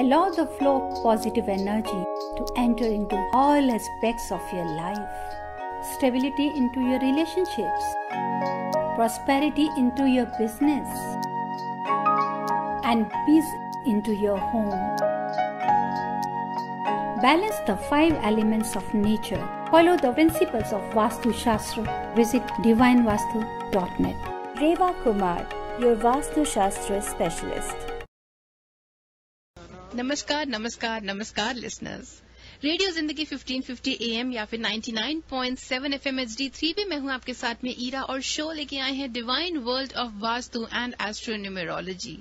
Allow the flow of positive energy to enter into all aspects of your life. Stability into your relationships. Prosperity into your business. And peace into your home. Balance the 5 elements of nature. Follow the principles of Vastu Shastra. Visit divinevastu.net. Reva Kumar, your Vastu Shastra specialist. नमस्कार नमस्कार नमस्कार listeners. Radio जिंदगी 1550 AM या फिर 99.7 FM HD3 पे मैं हूं आपके साथ में ईरा और शो लेके आए हैं divine world of vastu and astronumerology.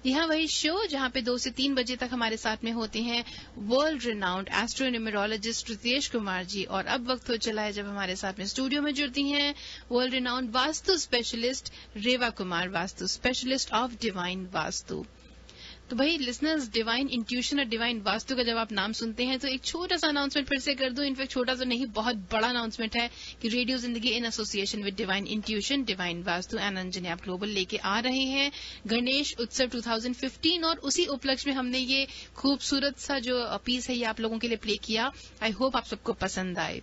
जी हाँ, वही शो जहां पे 2 से 3 बजे तक हमारे साथ में होते हैं वर्ल्ड रिनाउंड एस्ट्रोन्यूमेरोलॉजिस्ट रितेश कुमार जी। और अब वक्त हो चला है जब हमारे साथ में स्टूडियो में जुड़ती हैं world renowned vastu specialist Reva Kumar, vastu specialist of divine Vastu. तो भाई लिसनर्स, डिवाइन इंट्यूशन और डिवाइन वास्तु का जब आप नाम सुनते हैं तो एक छोटा सा अनाउंसमेंट फिर से कर दूं। इनफैक्ट छोटा तो नहीं, बहुत बड़ा अनाउंसमेंट है कि रेडियो जिंदगी in association with divine intuition, divine vastu and Anjani आप ग्लोबल लेके आ रहे हैं गणेश उत्सव 2015। और उसी उपलक्ष्य में हमने ये खूबसूरत सा जो पीस है ये आप लोगों के लिए प्ले किया। आई होप आप सबको पसंद आए।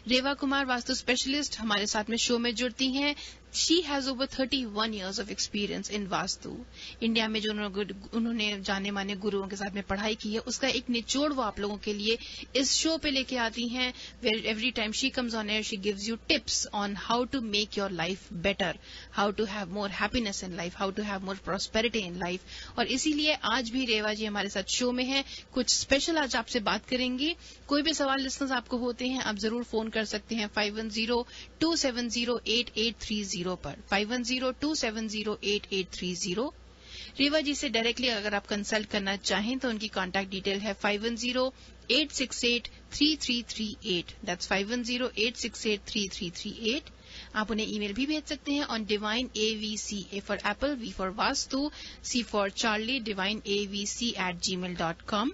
रेवा कुमार वास्तु स्पेशलिस्ट हमारे साथ में शो में जुड़ती हैं। She has over 31 years of experience in vastu. India में जो उन्होंने जाने माने गुरुओं के साथ में पढ़ाई की है उसका एक निचोड़ वो आप लोगों के लिए इस शो पे लेके आती हैं। Where every time she comes on air she gives you tips on how to make your life better, how to have more happiness in life, how to have more prosperity in life. और इसीलिए आज भी रेवा जी हमारे साथ show में है। कुछ special आज आपसे बात करेंगी। कोई भी सवाल लिसनर्स आपको होते हैं आप जरूर फोन कर सकते हैं 510-270-8830 पर 510-270-8830। रेवा जी से डायरेक्टली अगर आप कंसल्ट करना चाहें तो उनकी कॉन्टैक्ट डिटेल है 510-868-3338। दैट्स 510-868-3338। आप उन्हें ईमेल भी भेज सकते हैं on divine AVC, A for Apple, V for vastu, C for Charlie, divineavc@gmail.com।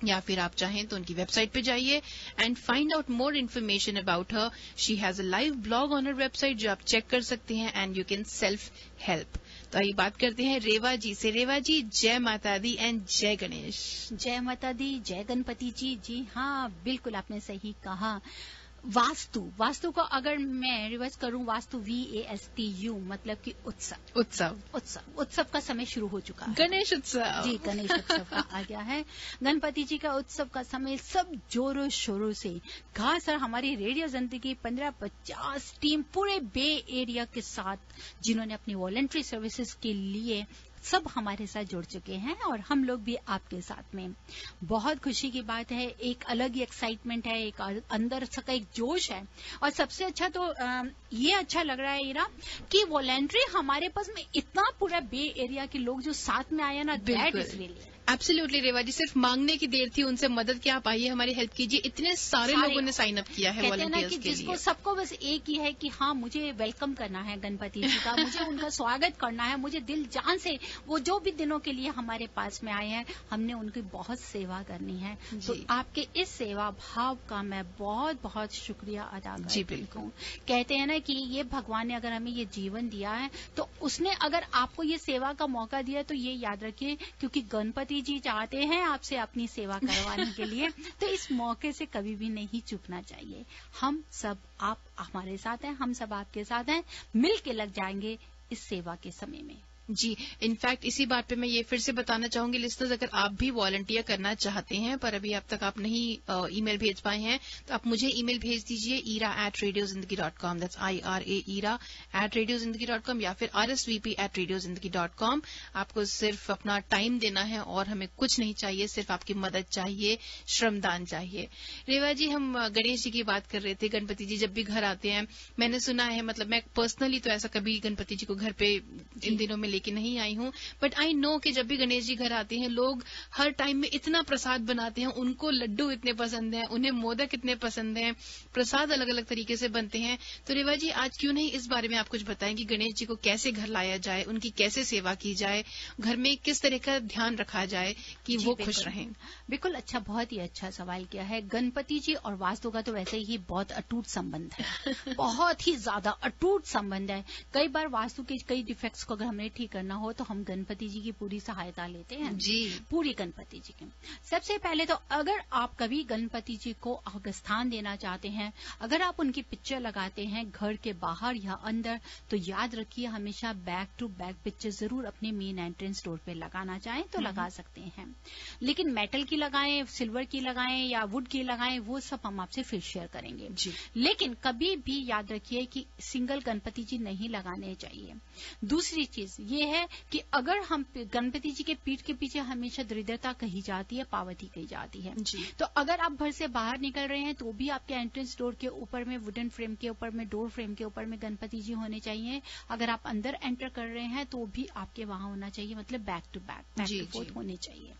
या फिर आप चाहें तो उनकी वेबसाइट पे जाइए and find out more information about her. She has a live blog on her website जो आप चेक कर सकते हैं and you can self help. तो आइए बात करते हैं रेवा जी से। रेवा जी, जय माता दी एंड जय गणेश। जय माता दी, जय गणपति जी। जी हाँ, बिल्कुल आपने सही कहा। वास्तु को अगर मैं रिवर्स करूं, वास्तु VASTU मतलब कि उत्सव का समय शुरू हो चुका है। गणेश उत्सव, जी गणेश उत्सव का आ गया है। गणपति जी का उत्सव का समय सब जोरों शोरों से। खास कर हमारी रेडियो जिंदगी 1550 टीम पूरे बे एरिया के साथ जिन्होंने अपनी वॉलंटरी सर्विसेज के लिए सब हमारे साथ जुड़ चुके हैं और हम लोग भी आपके साथ में। बहुत खुशी की बात है, एक अलग ही एक्साइटमेंट है, एक अंदर का एक जोश है। और सबसे अच्छा तो ये अच्छा लग रहा है ईरा कि वॉलंटरी हमारे पास में इतना पूरा बे एरिया के लोग जो साथ में आए हैं ना, दैट इज रियली एब्सोल्युटली। रेवा जी, सिर्फ मांगने की देर थी उनसे मदद की, आप आइए हमारी हेल्प कीजिए। इतने सारे लोगों ने साइन अप किया है वॉलंटियर्स के लिए। सबको बस एक ही है कि हाँ, मुझे वेलकम करना है गणपति जी का, मुझे उनका स्वागत करना है, मुझे दिल जान से वो जो भी दिनों के लिए हमारे पास में आए हैं हमने उनकी बहुत सेवा करनी है। तो आपके इस सेवा भाव का मैं बहुत बहुत शुक्रिया अदा करती हूँ। कहते हैं ना कि ये भगवान ने अगर हमें ये जीवन दिया है तो उसने अगर आपको ये सेवा का मौका दिया तो ये याद रखिए, क्योंकि गणपति जी चाहते हैं आपसे अपनी सेवा करवाने के लिए, तो इस मौके से कभी भी नहीं चूकना चाहिए। हम सब, आप हमारे साथ हैं, हम सब आपके साथ हैं, मिल के लग जाएंगे इस सेवा के समय में। जी, इनफैक्ट इसी बात पे मैं ये फिर से बताना चाहूंगी लिस्टर्स, अगर आप भी वॉलंटियर करना चाहते हैं पर अभी अब तक आप नहीं ईमेल भेज पाए हैं तो आप मुझे ईमेल भेज दीजिए ira@radiozindagi.com। दैट्स IRA ira@radiozindagi.com या फिर RSVP@radiozindagi.com। आपको सिर्फ अपना टाइम देना है और हमें कुछ नहीं चाहिए, सिर्फ आपकी मदद चाहिए, श्रमदान चाहिए। रेवा जी, हम गणेश जी की बात कर रहे थे। गणपति जी जब भी घर आते हैं, मैंने सुना है, मतलब मैं पर्सनली तो ऐसा कभी गणपति जी को घर पे इन दिनों में लेके नहीं आई हूं, बट आई नो कि जब भी गणेश जी घर आते हैं लोग हर टाइम में इतना प्रसाद बनाते हैं, उनको लड्डू इतने पसंद हैं, उन्हें मोदक इतने पसंद हैं, प्रसाद अलग अलग तरीके से बनते हैं। तो रेवा जी, आज क्यों नहीं इस बारे में आप कुछ बताएं कि गणेश जी को कैसे घर लाया जाए, उनकी कैसे सेवा की जाए, घर में किस तरह का ध्यान रखा जाए कि वो खुश रहें। बिल्कुल, अच्छा, बहुत ही अच्छा सवाल किया है। गणपति जी और वास्तु का तो वैसे ही बहुत अटूट संबंध है बहुत ही ज्यादा अटूट संबंध है। कई बार वास्तु के कई डिफेक्ट्स को अगर हमने ठीक करना हो तो हम गणपति जी की पूरी सहायता लेते हैं जी, पूरी गणपति जी की। सबसे पहले तो अगर आप कभी गणपति जी को स्थान देना चाहते हैं, अगर आप उनकी पिक्चर लगाते हैं घर के बाहर या अंदर, तो याद रखिए हमेशा बैक टू बैक पिक्चर जरूर अपने मेन एंट्रेंस डोर पे लगाना चाहें तो लगा सकते हैं। लेकिन मेटल की लगाएं, सिल्वर की लगाएं या वुड की लगाएं, वो सब हम आपसे फिर शेयर करेंगे जी। लेकिन कभी भी याद रखिए कि सिंगल गणपति जी नहीं लगाने चाहिए। दूसरी चीज ये है कि अगर हम गणपति जी के पीठ के पीछे हमेशा दरिद्रता कही जाती है, पावर्टी कही जाती है जी। तो अगर आप घर से बाहर निकल रहे हैं तो भी आपके एंट्रेंस डोर के ऊपर में, वुडन फ्रेम के ऊपर में, डोर फ्रेम के ऊपर में गणपति जी होने चाहिए। अगर आप अंदर एंटर कर रहे हैं तो भी आपके वहां होना चाहिए, मतलब बैक टू फोर्थ होने चाहिए।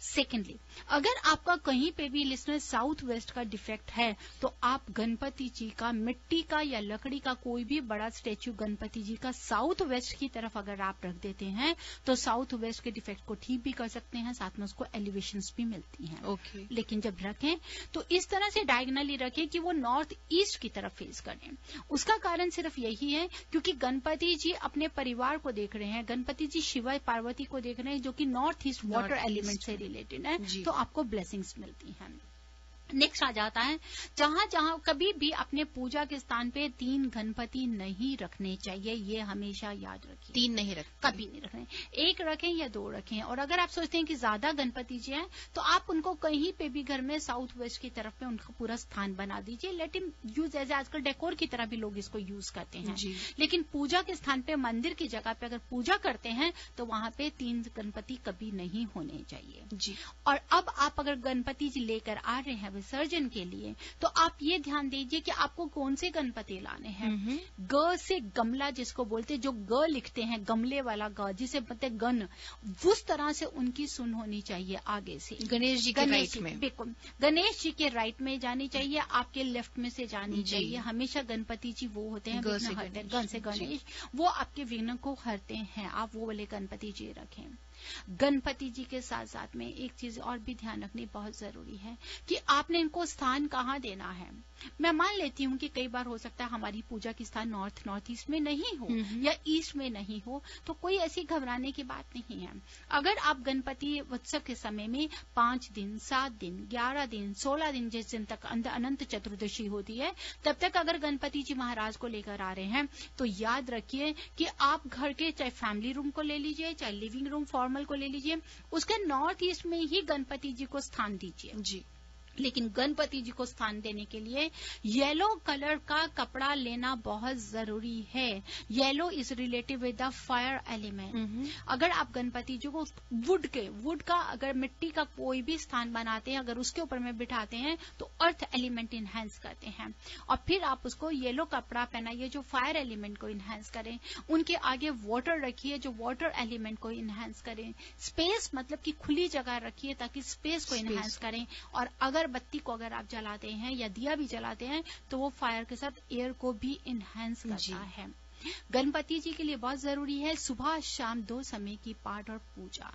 सेकेंडली, अगर आपका कहीं पे भी लिसनर साउथ वेस्ट का डिफेक्ट है तो आप गणपति जी का मिट्टी का या लकड़ी का कोई भी बड़ा स्टेच्यू गणपति जी का साउथ वेस्ट की तरफ अगर आप रख देते हैं तो साउथ वेस्ट के डिफेक्ट को ठीक भी कर सकते हैं, साथ में उसको एलिवेशंस भी मिलती हैं। ओके। लेकिन जब रखें तो इस तरह से डायगनली रखें कि वो नॉर्थ ईस्ट की तरफ फेस करें। उसका कारण सिर्फ यही है क्योंकि गणपति जी अपने परिवार को देख रहे हैं, गणपति जी शिव पार्वती को देख रहे हैं जो कि नॉर्थ ईस्ट वाटर एलिमेंट से रिलेटेड है, तो आपको ब्लेसिंग्स मिलती हैं। नेक्स्ट आ जाता है, जहां जहां कभी भी अपने पूजा के स्थान पे 3 गणपति नहीं रखने चाहिए, ये हमेशा याद रखिए। 3 नहीं रखते, कभी नहीं रखने, 1 रखें या 2 रखें। और अगर आप सोचते हैं कि ज्यादा गणपति जी हैं तो आप उनको कहीं पे भी घर में साउथ वेस्ट की तरफ में उनका पूरा स्थान बना दीजिए। लेट हिम यूज एज आजकल डेकोर की तरह भी लोग इसको यूज करते हैं जी। लेकिन पूजा के स्थान पे, मंदिर की जगह पे अगर पूजा करते हैं तो वहां पे 3 गणपति कभी नहीं होने चाहिए जी। और अब आप अगर गणपति जी लेकर आ रहे हैं विसर्जन के लिए तो आप ये ध्यान दीजिए कि आपको कौन से गणपति लाने हैं। ग से गमला जिसको बोलते हैं, जो ग लिखते हैं, गमले वाला ग जिसे बोलते हैं गण, उस तरह से उनकी सुन होनी चाहिए आगे से। गणेश जी के राइट में, बिल्कुल गणेश जी के राइट में जानी चाहिए, आपके लेफ्ट में से जानी चाहिए। हमेशा गणपति जी वो होते हैं गण से गणेश, वो आपके विघ्न को हरते हैं, आप वो वाले गणपति जी रखें। गणपति जी के साथ साथ में एक चीज और भी ध्यान रखनी बहुत जरूरी है कि आपने इनको स्थान कहाँ देना है। मैं मान लेती हूँ कि कई बार हो सकता है हमारी पूजा की स्थान नॉर्थ ईस्ट में नहीं हो या ईस्ट में नहीं हो, तो कोई ऐसी घबराने की बात नहीं है। अगर आप गणपति उत्सव के समय में 5 दिन, 7 दिन, 11 दिन, 16 दिन, जिस दिन तक अनंत चतुर्दशी होती है तब तक अगर गणपति जी महाराज को लेकर आ रहे हैं तो याद रखिए कि आप घर के चाहे फैमिली रूम को ले लीजिए, चाहे लिविंग रूम फॉर्मल को ले लीजिए, उसके नॉर्थ ईस्ट में ही गणपति जी को स्थान दीजिए जी। लेकिन गणपति जी को स्थान देने के लिए येलो कलर का कपड़ा लेना बहुत जरूरी है। Yellow is related with the fire element. अगर आप गणपति जी को वुड का अगर मिट्टी का कोई भी स्थान बनाते हैं, अगर उसके ऊपर में बिठाते हैं तो अर्थ एलिमेंट इनहेंस करते हैं। और फिर आप उसको येलो कपड़ा पहनाइए जो फायर एलिमेंट को इनहेंस करें। उनके आगे वाटर रखिए जो वाटर एलिमेंट को इनहेंस करें। स्पेस मतलब कि खुली जगह रखिए ताकि स्पेस को इनहेंस करें। और अगर बत्ती को अगर आप जलाते हैं या दिया भी जलाते हैं तो वो फायर के साथ एयर को भी इनहेंस करता है। गणपति जी के लिए बहुत जरूरी है सुबह शाम 2 समय की पाठ और पूजा।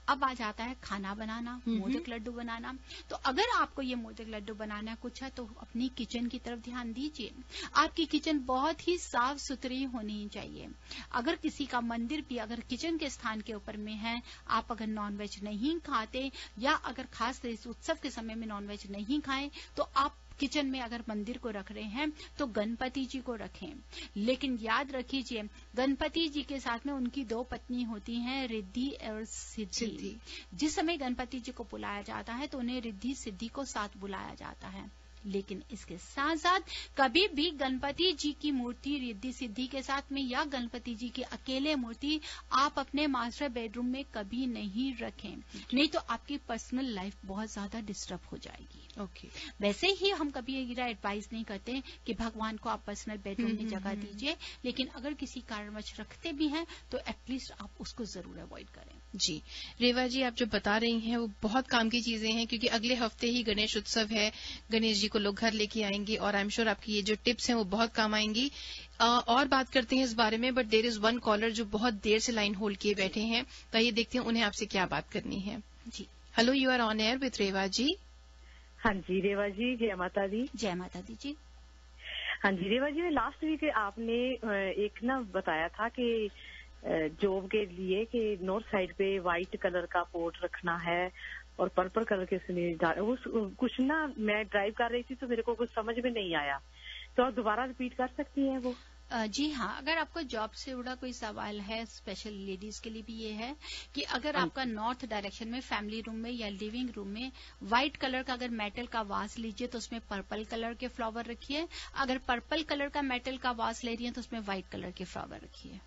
अब आ जाता है खाना बनाना, मोदक लड्डू बनाना। तो अगर आपको ये मोदक लड्डू बनाना कुछ है तो अपनी किचन की तरफ ध्यान दीजिए। आपकी किचन बहुत ही साफ सुथरी होनी चाहिए। अगर किसी का मंदिर भी अगर किचन के स्थान के ऊपर में है, आप अगर नॉनवेज नहीं खाते या अगर खास इस उत्सव के समय में नॉनवेज नहीं खाएं तो आप किचन में अगर मंदिर को रख रहे हैं तो गणपति जी को रखें। लेकिन याद रखिए गणपति जी के साथ में उनकी 2 पत्नी होती हैं, रिद्धि और सिद्धि। जिस समय गणपति जी को बुलाया जाता है तो उन्हें रिद्धि सिद्धि को साथ बुलाया जाता है। लेकिन इसके साथ साथ कभी भी गणपति जी की मूर्ति रिद्धि सिद्धि के साथ में या गणपति जी की अकेले मूर्ति आप अपने मास्टर बेडरूम में कभी नहीं रखें, नहीं तो आपकी पर्सनल लाइफ बहुत ज्यादा डिस्टर्ब हो जाएगी। ओके। वैसे ही हम कभी ये एडवाइस नहीं करते कि भगवान को आप पर्सनल बेडरूम में जगह दीजिए, लेकिन अगर किसी कारणवश रखते भी हैं तो एटलीस्ट आप उसको जरूर अवॉइड करें। जी रेवा जी, आप जो बता रही हैं वो बहुत काम की चीजें हैं क्योंकि अगले हफ्ते ही गणेश उत्सव है, गणेश जी को लोग घर लेके आएंगे और आई एम श्योर आपकी ये जो टिप्स हैं वो बहुत काम आएंगी। और बात करते हैं इस बारे में, but there is one caller जो बहुत देर से लाइन होल्ड किए बैठे हैं, तो ये देखते हैं उन्हें आपसे क्या बात करनी है। जी hello, you are on air with Reva ji. हाँ जी रेवा जी, जय माता दी। जय माता दी जी। हाँ जी रेवा जी, लास्ट वीक आपने एक ना बताया था कि जॉब के लिए कि नॉर्थ साइड पे वाइट कलर का पोर्ट रखना है और पर्पल कलर के वो कुछ ना, मैं ड्राइव कर रही थी तो मेरे को कुछ समझ में नहीं आया, तो आप दोबारा रिपीट कर सकती हैं वो? जी हाँ, अगर आपको जॉब से जुड़ा कोई सवाल है, स्पेशल लेडीज के लिए भी ये है कि अगर आपका नॉर्थ डायरेक्शन में फैमिली रूम में या लिविंग रूम में व्हाइट कलर का अगर मेटल का वास लीजिए तो उसमें पर्पल कलर के फ्लावर रखिए। अगर पर्पल कलर का मेटल का वास ले रही है तो उसमें व्हाइट कलर के फ्लावर रखिए।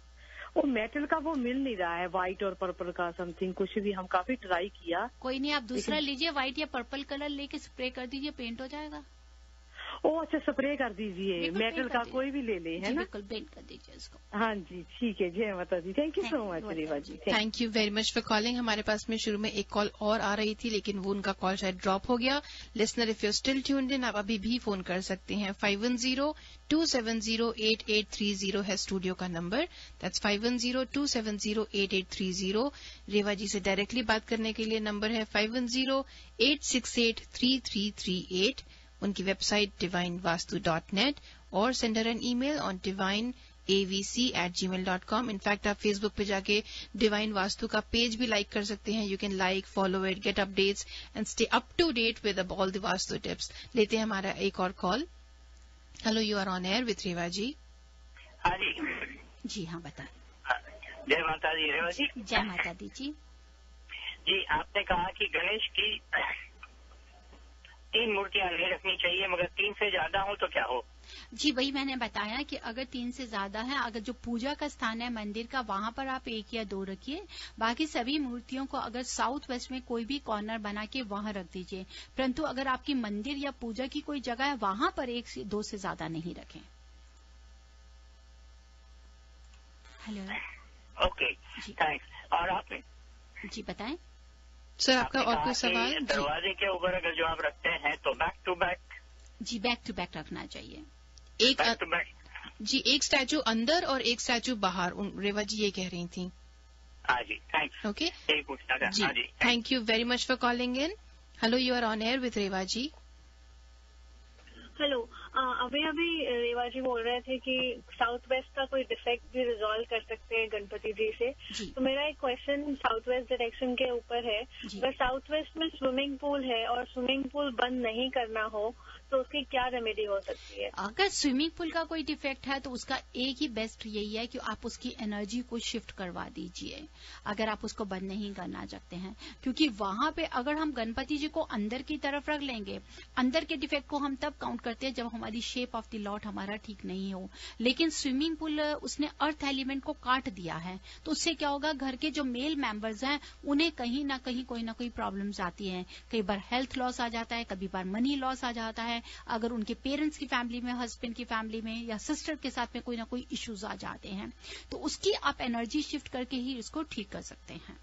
वो मेटल का वो मिल नहीं रहा है, व्हाइट और पर्पल का समथिंग कुछ भी, हम काफी ट्राई किया। कोई नहीं, आप दूसरा लीजिए, व्हाइट या पर्पल कलर लेके स्प्रे कर दीजिए, पेंट हो जाएगा। ओ अच्छा, स्प्रे कर दीजिए, मेटल का कोई भी ले ले, है ना? बिल्कुल पेंट कर दीजिए इसको। हाँ जी, ठीक है। जय माता दी। Thank you so much Reva ji. Thank you very much for calling. हमारे पास में शुरू में एक कॉल और आ रही थी, लेकिन वो उनका कॉल शायद ड्रॉप हो गया। Listener, if you still tuned इन, आप अभी भी फोन कर सकते हैं। 5102708830 है स्टूडियो का नंबर। दैट्स 5102708830। रेवा जी से डायरेक्टली बात करने के लिए नंबर है 5108683338। उनकी वेबसाइट divinevastu.net और send her an email on divineavc@gmail.com। In fact आप फेसबुक पे जाके डिवाइन वास्तु का पेज भी लाइक कर सकते हैं। You can like, follow it, get updates and stay up to date with all the vastu tips. लेते हैं हमारा एक और call. Hello, you are on air with Reva ji. हाँ जी। जी हाँ, बताएं। जय माता दी रेवा जी। जय माता दी जी। जी, आपने कहा कि गणेश की 3 मूर्तियां नहीं रखनी चाहिए, मगर 3 से ज्यादा हो तो क्या हो? जी, वही मैंने बताया कि अगर 3 से ज्यादा है, अगर जो पूजा का स्थान है मंदिर का, वहां पर आप 1 या 2 रखिए। बाकी सभी मूर्तियों को अगर साउथ वेस्ट में कोई भी कॉर्नर बना के वहां रख दीजिए। परंतु अगर आपकी मंदिर या पूजा की कोई जगह है, वहां पर 1 से 2 से ज्यादा नहीं रखें। हेलो। Okay, thanks. और आपने जी बताएं सर, आपका और कोई सवाल? दरवाजे के ऊपर अगर जो आप रखते हैं तो बैक टू बैक? जी, बैक टू बैक रखना चाहिए। एक बैक टू बैक? जी, एक स्टैचू अंदर और एक स्टैचू बाहर। रेवा जी ये कह रही थी। हाँ जी, थैंक्स। ओके, यही पूछना था। जी, thank you very much for calling in. Hello, you are on air with Reva ji. Hello, अभी रेवा जी बोल रहे थे कि साउथ वेस्ट का कोई डिफेक्ट भी रिजॉल्व कर सकते हैं गणपति जी से। तो मेरा एक क्वेश्चन साउथ वेस्ट डायरेक्शन के ऊपर है। अगर साउथ वेस्ट में स्विमिंग पूल है और स्विमिंग पूल बंद नहीं करना हो तो उसकी क्या रेमेडी हो सकती है? अगर स्विमिंग पूल का कोई डिफेक्ट है तो उसका एक ही बेस्ट यही है कि आप उसकी एनर्जी को शिफ्ट करवा दीजिए, अगर आप उसको बंद नहीं करना चाहते हैं। क्योंकि वहां पे अगर हम गणपति जी को अंदर की तरफ रख लेंगे, अंदर के डिफेक्ट को हम तब काउंट करते हैं जब हमारी शेप ऑफ द लॉट हमारा ठीक नहीं हो। लेकिन स्विमिंग पूल उसने अर्थ एलिमेंट को काट दिया है, तो उससे क्या होगा, घर के जो मेल मेंबर्स हैं उन्हें कहीं ना कहीं कोई ना कोई प्रॉब्लम्स आती हैं। कई बार हेल्थ लॉस आ जाता है, कभी बार मनी लॉस आ जाता है। अगर उनके पेरेंट्स की फैमिली में, हस्बैंड की फैमिली में या सिस्टर के साथ में कोई ना कोई इश्यूज आ जाते हैं, तो उसकी आप एनर्जी शिफ्ट करके ही इसको ठीक कर सकते हैं।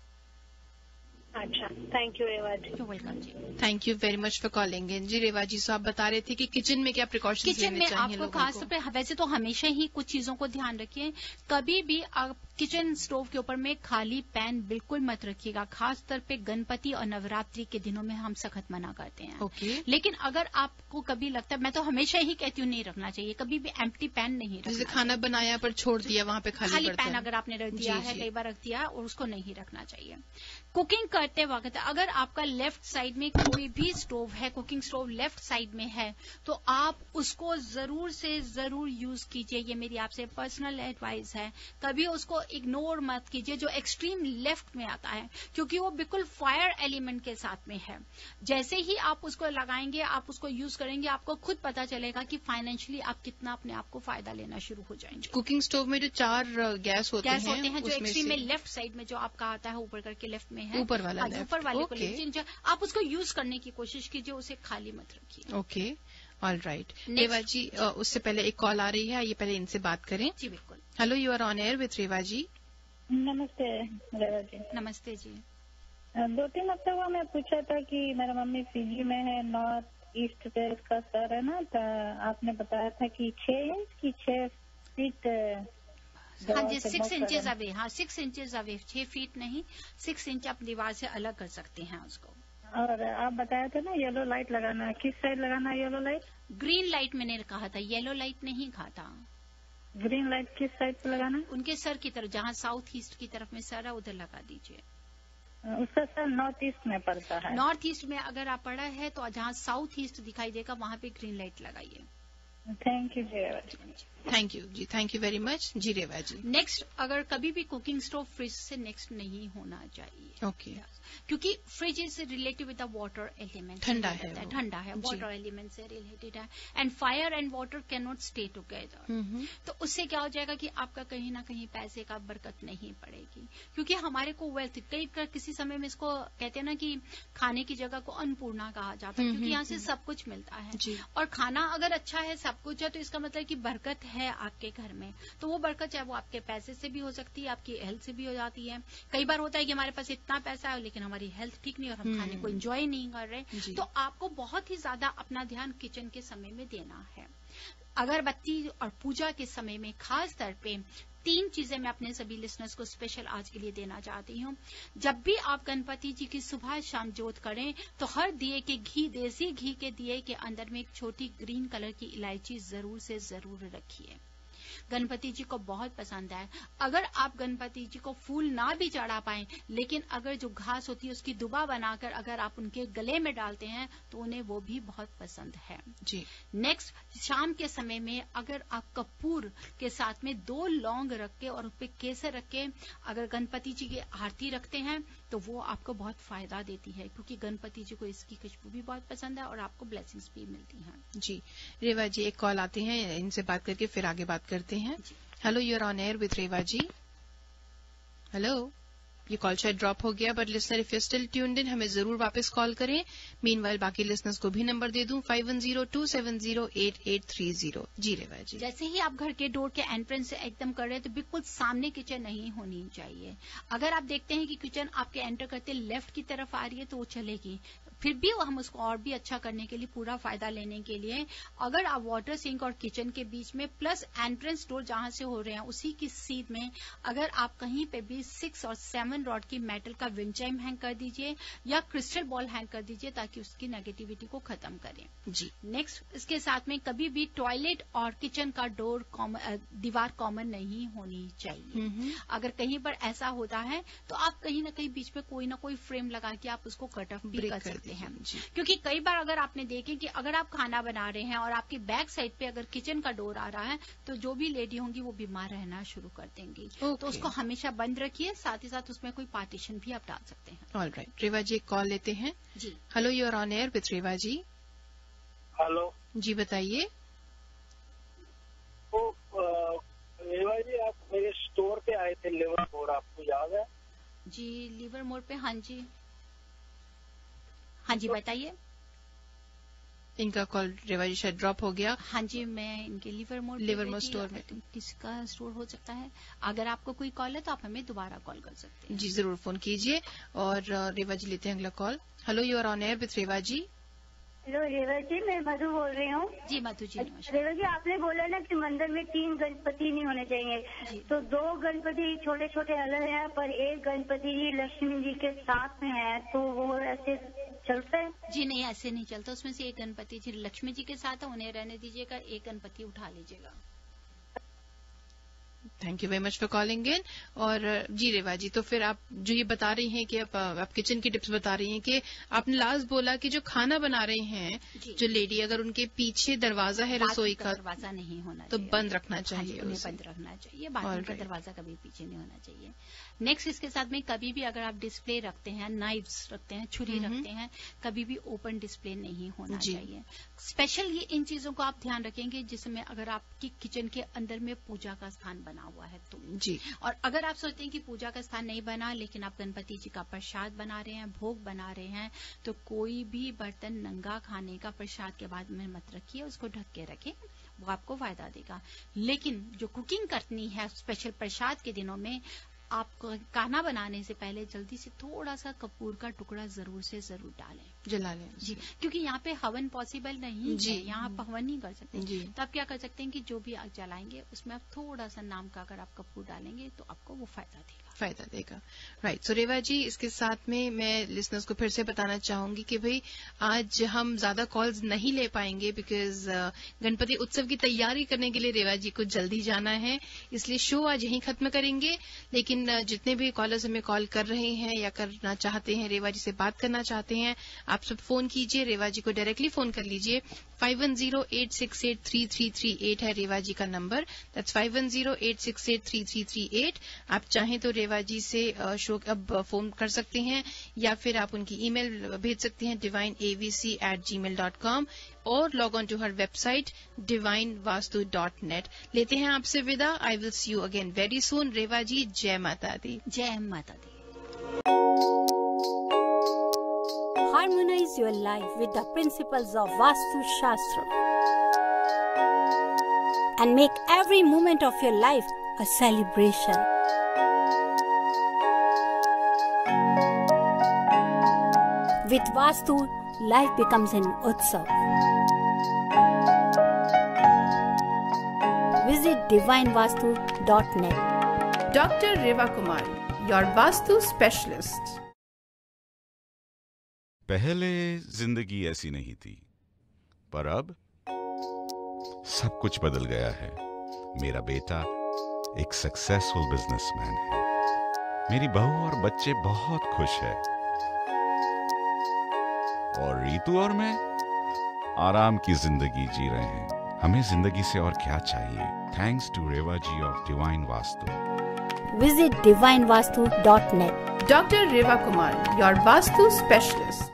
अच्छा, thank you Reva ji. Welcome जी। Thank you very much for calling in. जी रेवा जी, सो आप बता रहे थे कि किचन में क्या प्रिकॉशंस किचन में आपको खासतौर पे, वैसे तो हमेशा ही कुछ चीजों को ध्यान रखिए। कभी भी आप किचन स्टोव के ऊपर में खाली पैन बिल्कुल मत रखिएगा। खासतौर पे गणपति और नवरात्रि के दिनों में हम सख्त मना करते हैं। लेकिन अगर आपको कभी लगता है, मैं तो हमेशा ही कहती हूँ नहीं रखना चाहिए, कभी भी एम्प्टी पैन नहीं रखना। जैसे खाना बनाया पर छोड़ दिया, वहां पे खाली पैन अगर आपने रख दिया है, कई बार रख दिया, और उसको नहीं रखना चाहिए। कुकिंग करते वक्त अगर आपका लेफ्ट साइड में कोई भी स्टोव है, कुकिंग स्टोव लेफ्ट साइड में है, तो आप उसको जरूर से जरूर यूज कीजिए। ये मेरी आपसे पर्सनल एडवाइस है। कभी उसको इग्नोर मत कीजिए जो एक्सट्रीम लेफ्ट में आता है, क्योंकि वो बिल्कुल फायर एलिमेंट के साथ में है। जैसे ही आप उसको लगाएंगे, आप उसको यूज करेंगे, आपको खुद पता चलेगा कि फाइनेंशियली आप कितना अपने आप को फायदा लेना शुरू हो जाएंगे। कुकिंग स्टोव में जो 4 गैस होते हैं जो एक्सट्रीम में लेफ्ट साइड में जो आपका आता है, ऊपर करके लेफ्ट में है, ऊपर वाले को लीजिए। आप उसको यूज करने की कोशिश कीजिए, उसे खाली मत रखिए। Okay, all right. Reva ji, उससे पहले एक कॉल आ रही है, ये पहले इनसे बात करें। जी बिल्कुल। Hello, you are on air with Reva ji. नमस्ते रेवा जी। नमस्ते जी। 2-3 हफ्ते हुआ मैं पूछा था कि मेरा मम्मी फीजी में है, नॉर्थ ईस्ट पे उसका सर है ना, तो आपने बताया था कि 6 इंच की 6 फीट। हाँ जी, 6 इंचेस अवे। हाँ, 6 इंचेस अवे, 6 फीट नहीं, 6 इंच आप दीवार से अलग कर सकते हैं उसको। और आप बताया था ना येलो लाइट लगाना, किस साइड लगाना है येलो लाइट? ग्रीन लाइट मैंने कहा था, येलो लाइट नहीं कहा था। ग्रीन लाइट किस साइड पे लगाना है? उनके सर की तरफ, जहाँ साउथ ईस्ट की तरफ में सर है उधर लगा दीजिए। उसका सर नॉर्थ ईस्ट में पड़ता है। नॉर्थ ईस्ट में अगर आप पड़ा है तो जहाँ साउथ ईस्ट दिखाई देगा वहाँ पे ग्रीन लाइट लगाइए। थैंक यू जी रेवा जी। थैंक यू जी, थैंक यू वेरी मच जी रेवा जी। नेक्स्ट, अगर कभी भी कुकिंग स्टोव फ्रिज से नेक्स्ट नहीं होना चाहिए। ओके। क्योंकि fridge is related with the water element. ठंडा है, ठंडा है, वाटर एलिमेंट से रिलेटेड है, and fire and water can not stay together. तो उससे क्या हो जाएगा कि आपका कहीं ना कहीं पैसे का बरकत नहीं पड़ेगी। क्योंकि हमारे को वेल्थ किसी समय में इसको कहते हैं ना कि खाने की जगह को अन्नपूर्णा कहा जाता है, क्योंकि यहाँ से सब कुछ मिलता है। और खाना अगर अच्छा है, सब कुछ है, तो इसका मतलब कि बरकत है आपके घर में। तो वो बरकत चाहे वो आपके पैसे से भी हो सकती है, आपकी हेल्थ से भी हो जाती है। कई बार होता है कि हमारे पास इतना पैसा है लेकिन हमारी हेल्थ ठीक नहीं और हम खाने को एंजॉय नहीं कर रहे। तो आपको बहुत ही ज्यादा अपना ध्यान किचन के समय में देना है। अगरबत्ती और पूजा के समय में खास तौर पे 3 चीजें मैं अपने सभी लिसनर्स को स्पेशल आज के लिए देना चाहती हूँ। जब भी आप गणपति जी की सुबह शाम जोत करें तो हर दिए के घी, देसी घी के दिए के अंदर में एक छोटी ग्रीन कलर की इलायची जरूर से जरूर रखिए। गणपति जी को बहुत पसंद है। अगर आप गणपति जी को फूल ना भी चढ़ा पाएं, लेकिन अगर जो घास होती है उसकी दुबा बनाकर अगर आप उनके गले में डालते हैं तो उन्हें वो भी बहुत पसंद है जी। नेक्स्ट, शाम के समय में अगर आप कपूर के साथ में 2 लौंग रख के और उस पर केसर रख के अगर गणपति जी की आरती रखते हैं तो वो आपको बहुत फायदा देती है, क्योंकि गणपति जी को इसकी खुशबू भी बहुत पसंद है और आपको ब्लेसिंग्स भी मिलती हैं जी। रेवा जी, एक कॉल आते हैं, इनसे बात करके फिर आगे बात करते हैं। Hello, you are on air with Reva ji. Hello, ये कॉल शायद ड्रॉप हो गया, but listener if you still tuned in, हमें जरूर वापस कॉल करें। मीनवाइल बाकी लिसनर्स को भी नंबर दे दूं 5102708830। जी रेवा जी। जैसे ही आप घर के डोर के एंट्रेंस से एकदम कर रहे हैं तो बिल्कुल सामने किचन नहीं होनी चाहिए। अगर आप देखते हैं कि किचन आपके एंटर करते लेफ्ट की तरफ आ रही है तो वो चलेगी। फिर भी हम उसको और भी अच्छा करने के लिए, पूरा फायदा लेने के लिए, अगर आप वाटर सिंक और किचन के बीच में प्लस एंट्रेंस डोर जहां से हो रहे हैं उसी की सीध में अगर आप कहीं पे भी 6 और 7 रॉड की मेटल का विंड चाइम हैंग कर दीजिए या क्रिस्टल बॉल हैंग कर दीजिए ताकि उसकी नेगेटिविटी को खत्म करें जी। नेक्स्ट, इसके साथ में कभी भी टॉयलेट और किचन का डोर दीवार कॉमन नहीं होनी चाहिए। अगर कहीं पर ऐसा होता है तो आप कहीं ना कहीं बीच में कोई ना कोई फ्रेम लगा के आप उसको कट ऑफ भी कर सकते हैं। क्योंकि कई बार अगर आपने देखे कि अगर आप खाना बना रहे हैं और आपकी बैक साइड पे अगर किचन का डोर आ रहा है तो जो भी लेडी होंगी वो बीमार रहना शुरू कर देंगी। तो उसको हमेशा बंद रखिए, साथ ही साथ उसमें कोई पार्टीशन भी आप डाल सकते हैं। ऑलराइट, रेवा जी एक कॉल लेते हैं जी। Hello, you are on air with Reva ji. Hello जी, बताइए। तो रेवा जी, आप मेरे स्टोर पे आए थे लिवर मोर, आपको याद है? जी, लिवर मोर पे। हाँ जी, हाँ जी, बताइए। इनका कॉल रेवा जी शायद ड्रॉप हो गया। हाँ जी, मैं इनके लिवर मोर स्टोर में, किसका स्टोर हो सकता है? अगर आपको कोई कॉल है तो आप हमें दोबारा कॉल कर सकते हैं। जी, जरूर फोन कीजिए। और रेवा जी लेते हैं अगला call. Hello, you are on air with Reva ji. Hello Reva ji, मैं मधु बोल रही हूँ। जी मधु जी। रेवा जी, आपने बोला ना कि मंदिर में 3 गणपति नहीं होने चाहिए, तो 2 गणपति छोटे छोटे अलग हैं पर एक गणपति जी लक्ष्मी जी के साथ में है, तो वो ऐसे चलता है? जी नहीं, ऐसे नहीं चलता। उसमें से एक गणपति जी लक्ष्मी जी के साथ है, उन्हें रहने दीजिएगा, एक गणपति उठा लीजिएगा। Thank you very much for calling इन। और जी रेवा जी, तो फिर आप जो ये बता रही हैं कि आप किचन की टिप्स बता रही हैं कि आपने लास्ट बोला कि जो खाना बना रहे हैं जो लेडी, अगर उनके पीछे दरवाजा है रसोई का, दरवाजा नहीं होना तो बंद रखना चाहिए, उन्हें बंद रखना चाहिए। बाथरूम का दरवाजा कभी पीछे नहीं होना चाहिए। नेक्स्ट, इसके साथ में कभी भी अगर आप डिस्प्ले रखते हैं, नाइफ्स रखते हैं, छुरी रखते हैं, कभी भी ओपन डिस्प्ले नहीं होना चाहिए। स्पेशल ये इन चीजों को आप ध्यान रखेंगे जिसमें अगर आपकी किचन के अंदर में पूजा का स्थान बना हुआ है तो जी। और अगर आप सोचते हैं कि पूजा का स्थान नहीं बना लेकिन आप गणपति जी का प्रसाद बना रहे हैं, भोग बना रहे हैं, तो कोई भी बर्तन नंगा खाने का प्रसाद के बाद में मत रखिए, उसको ढक के रखें, वो आपको फायदा देगा। लेकिन जो कुकिंग करनी है स्पेशल प्रसाद के दिनों में, आप खाना बनाने से पहले जल्दी से थोड़ा सा कपूर का टुकड़ा जरूर से जरूर डालें, जला लें जी, क्योंकि यहाँ पे हवन पॉसिबल नहीं है, यहाँ आप हवन नहीं कर सकते जी। तो आप क्या कर सकते हैं कि जो भी आग जलाएंगे उसमें आप थोड़ा सा नाम का अगर आप कपूर डालेंगे तो आपको वो फायदा देगा। राइट। सो रेवा जी, इसके साथ में मैं लिसनर्स को फिर से बताना चाहूंगी कि भाई आज हम ज्यादा कॉल्स नहीं ले पाएंगे बिकॉज गणपति उत्सव की तैयारी करने के लिए रेवा जी को जल्दी जाना है, इसलिए शो आज यहीं खत्म करेंगे। लेकिन जितने भी कॉलर्स हमें कॉल कर रहे हैं या करना चाहते हैं, रेवा जी से बात करना चाहते हैं, आप सब फोन कीजिए, रेवा जी को डायरेक्टली फोन कर लीजिए। 5108683338 है रेवा जी का नंबर, दैट्स 5108683338। आप चाहें तो रेवा जी से शो अब फोन कर सकते हैं या फिर आप उनकी ईमेल भेज सकते हैं divineavc@gmail.com और log on to her website divinevastu.net। लेते हैं आपसे विदा। I will see you again very soon. Reva ji, जय माता दी। जय माता दी। Harmonize your life with the principles of Vastu Shastra and make every moment of your life a celebration. With Vastu, life becomes an utsav. Visit divinevastu.net. Dr. Reva Kumar, your Vastu specialist. पहले जिंदगी ऐसी नहीं थी, पर अब सब कुछ बदल गया है। मेरा बेटा एक सक्सेसफुल बिजनेसमैन है, मेरी बहू और बच्चे बहुत खुश है, और रीतू और मैं आराम की जिंदगी जी रहे हैं। हमें जिंदगी से और क्या चाहिए? Thanks to Reva ji of divine Vastu. Visit divinevastu.net. Dr. Reva Kumar, your Vastu specialist.